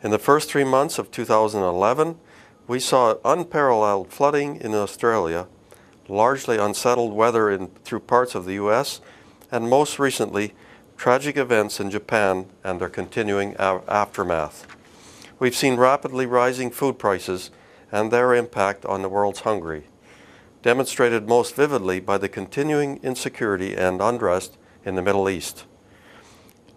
In the first 3 months of 2011, we saw unparalleled flooding in Australia, largely unsettled weather through parts of the US, and most recently, tragic events in Japan and their continuing aftermath. We've seen rapidly rising food prices and their impact on the world's hungry, demonstrated most vividly by the continuing insecurity and unrest in the Middle East.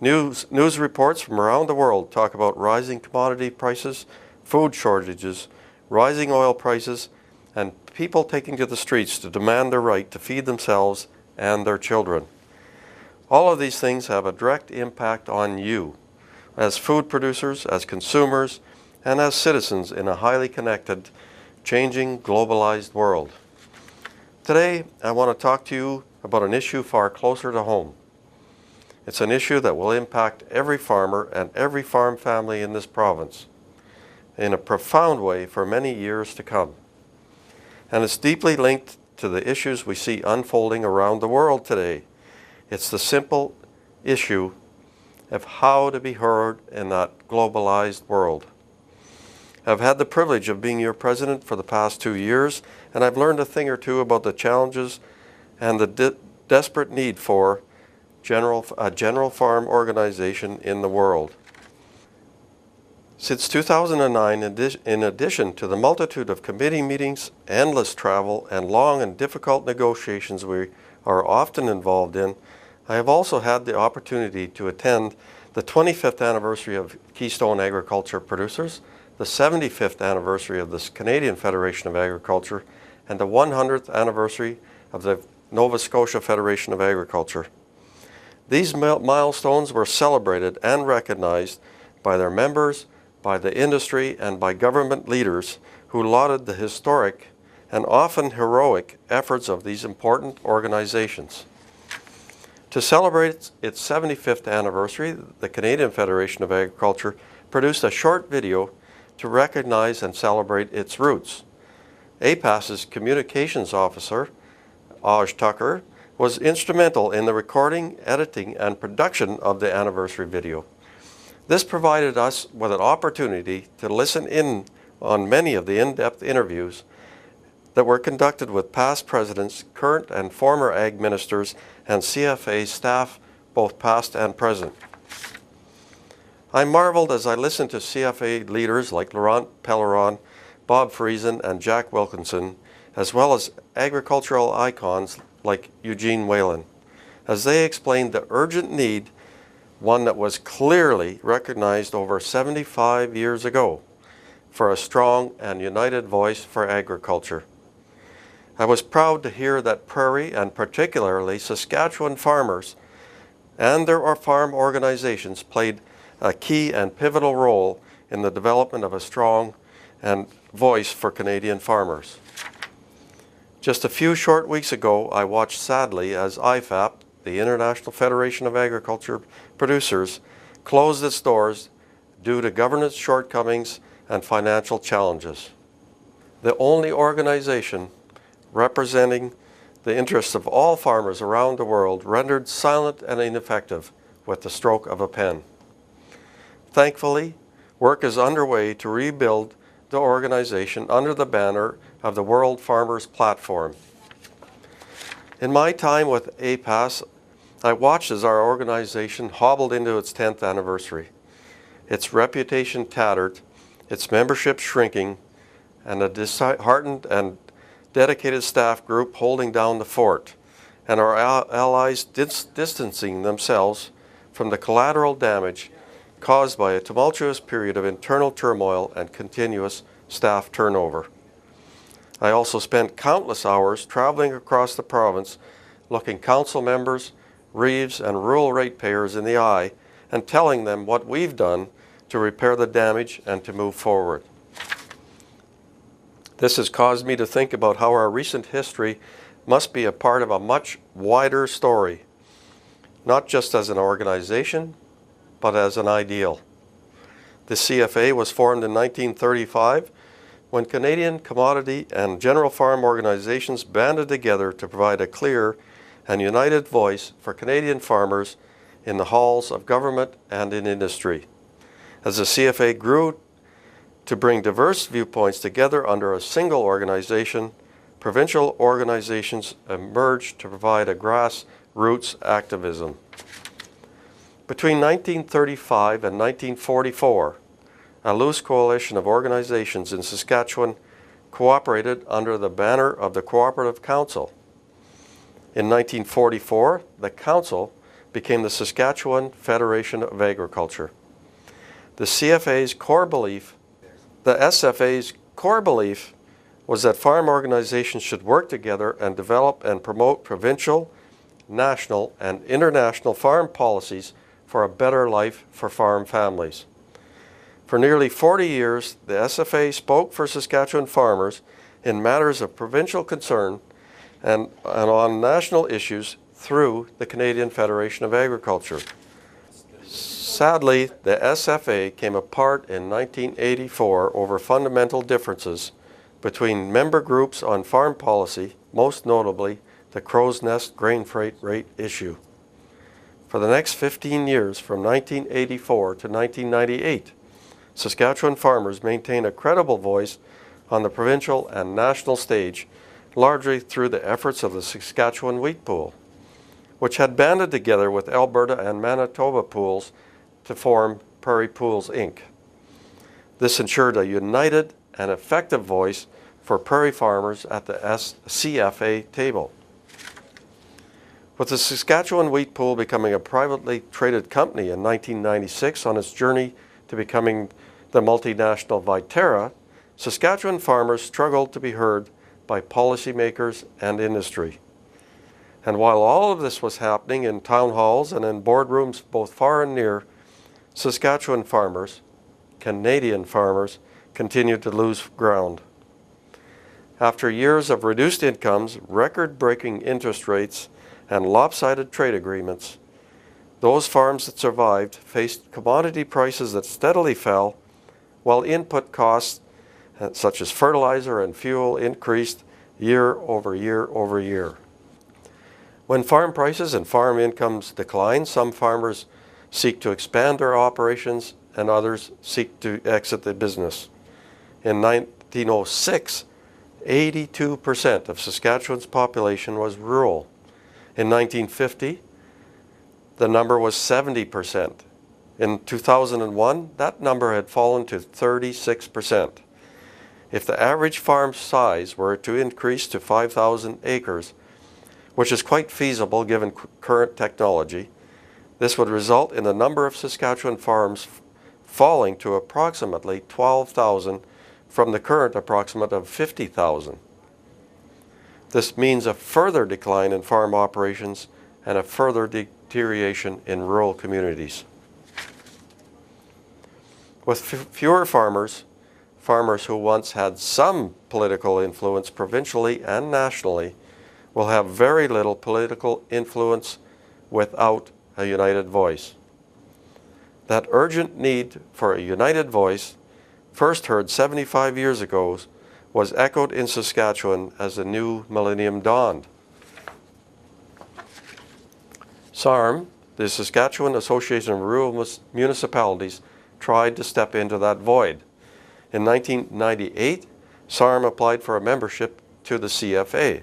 News reports from around the world talk about rising commodity prices, food shortages, rising oil prices, and people taking to the streets to demand their right to feed themselves and their children. All of these things have a direct impact on you as food producers, as consumers, and as citizens in a highly connected, changing, globalized world. Today, I want to talk to you about an issue far closer to home. It's an issue that will impact every farmer and every farm family in this province in a profound way for many years to come. And it's deeply linked to the issues we see unfolding around the world today. It's the simple issue of how to be heard in that globalized world. I've had the privilege of being your president for the past 2 years, and I've learned a thing or two about the challenges and the desperate need for a general farm organization in the world. Since 2009, in addition to the multitude of committee meetings, endless travel, and long and difficult negotiations we are often involved in, I have also had the opportunity to attend the 25th anniversary of Keystone Agriculture Producers, the 75th anniversary of the Canadian Federation of Agriculture, and the 100th anniversary of the Nova Scotia Federation of Agriculture. These milestones were celebrated and recognized by their members, by the industry, and by government leaders who lauded the historic and often heroic efforts of these important organizations. To celebrate its 75th anniversary, the Canadian Federation of Agriculture produced a short video to recognize and celebrate its roots. APAS's communications officer, Aj Tucker, was instrumental in the recording, editing, and production of the anniversary video. This provided us with an opportunity to listen in on many of the in-depth interviews that were conducted with past presidents, current and former ag ministers, and CFA staff, both past and present. I marveled as I listened to CFA leaders like Laurent Pellerin, Bob Friesen, and Jack Wilkinson, as well as agricultural icons like Eugene Whalen, as they explained the urgent need, one that was clearly recognized over 75 years ago, for a strong and united voice for agriculture. I was proud to hear that Prairie, and particularly Saskatchewan farmers and their farm organizations played a key and pivotal role in the development of a strong and voice for Canadian farmers. Just a few short weeks ago, I watched sadly as IFAP, the International Federation of Agriculture Producers, closed its doors due to governance shortcomings and financial challenges. The only organization representing the interests of all farmers around the world rendered silent and ineffective with the stroke of a pen. Thankfully, work is underway to rebuild the organization under the banner of the World Farmers Platform. In my time with APAS, I watched as our organization hobbled into its 10th anniversary, its reputation tattered, its membership shrinking, and a disheartened and dedicated staff group holding down the fort, and our allies distancing themselves from the collateral damage caused by a tumultuous period of internal turmoil and continuous staff turnover. I also spent countless hours traveling across the province looking council members, reeves, and rural ratepayers in the eye and telling them what we've done to repair the damage and to move forward. This has caused me to think about how our recent history must be a part of a much wider story, not just as an organization, but as an ideal. The CFA was formed in 1935 when Canadian commodity and general farm organizations banded together to provide a clear and united voice for Canadian farmers in the halls of government and in industry. As the CFA grew to bring diverse viewpoints together under a single organization, provincial organizations emerged to provide a grassroots activism. Between 1935 and 1944, a loose coalition of organizations in Saskatchewan cooperated under the banner of the Cooperative Council. In 1944, the Council became the Saskatchewan Federation of Agriculture. The SFA's core belief was that farm organizations should work together and develop and promote provincial, national, and international farm policies for a better life for farm families. For nearly 40 years, the SFA spoke for Saskatchewan farmers in matters of provincial concern and on national issues through the Canadian Federation of Agriculture. Sadly, the SFA came apart in 1984 over fundamental differences between member groups on farm policy, most notably the crow's nest grain freight rate issue. For the next 15 years, from 1984 to 1998, Saskatchewan farmers maintained a credible voice on the provincial and national stage, largely through the efforts of the Saskatchewan Wheat Pool, which had banded together with Alberta and Manitoba pools to form Prairie Pools, Inc. This ensured a united and effective voice for prairie farmers at the CFA table. With the Saskatchewan Wheat Pool becoming a privately traded company in 1996 on its journey to becoming the multinational Viterra, Saskatchewan farmers struggled to be heard by policymakers and industry. And while all of this was happening in town halls and in boardrooms both far and near, Saskatchewan farmers, Canadian farmers, continued to lose ground. After years of reduced incomes, record-breaking interest rates, and lopsided trade agreements, those farms that survived faced commodity prices that steadily fell, while input costs such as fertilizer and fuel increased year over year over year. When farm prices and farm incomes decline, some farmers seek to expand their operations and others seek to exit the business. In 1906, 82% of Saskatchewan's population was rural. In 1950, the number was 70%. In 2001, that number had fallen to 36%. If the average farm size were to increase to 5,000 acres, which is quite feasible given current technology, this would result in the number of Saskatchewan farms falling to approximately 12,000 from the current approximate of 50,000. This means a further decline in farm operations and a further deterioration in rural communities. With fewer farmers who once had some political influence provincially and nationally will have very little political influence without a united voice. That urgent need for a united voice, first heard 75 years ago, was echoed in Saskatchewan as the new millennium dawned. SARM, the Saskatchewan Association of Rural Municipalities, tried to step into that void. In 1998, SARM applied for a membership to the CFA.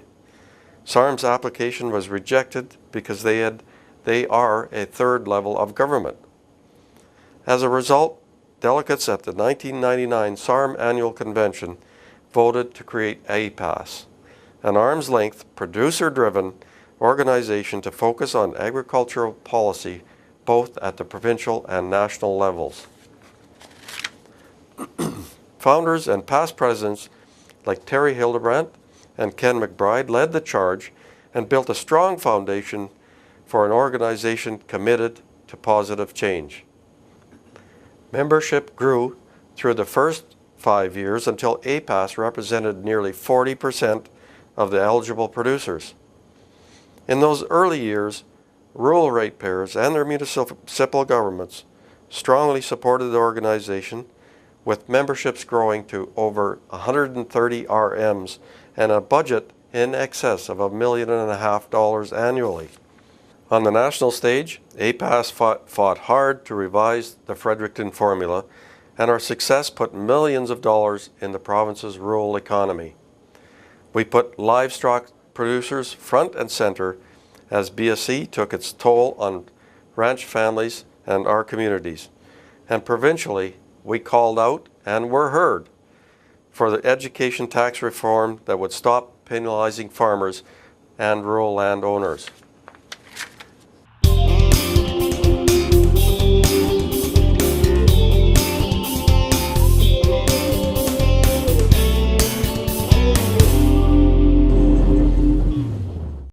SARM's application was rejected because they are a third level of government. As a result, delegates at the 1999 SARM Annual Convention voted to create APAS, an arm's-length, producer-driven organization to focus on agricultural policy both at the provincial and national levels. Founders and past presidents like Terry Hildebrandt and Ken McBride led the charge and built a strong foundation for an organization committed to positive change. Membership grew through the first 5 years until APAS represented nearly 40% of the eligible producers. In those early years, rural ratepayers and their municipal governments strongly supported the organization, with memberships growing to over 130 RMs and a budget in excess of $1.5 million annually. On the national stage, APAS fought hard to revise the Fredericton formula, and our success put millions of dollars in the province's rural economy. We put livestock producers front and center as BSE took its toll on ranch families and our communities. And provincially, we called out and were heard for the education tax reform that would stop penalizing farmers and rural landowners.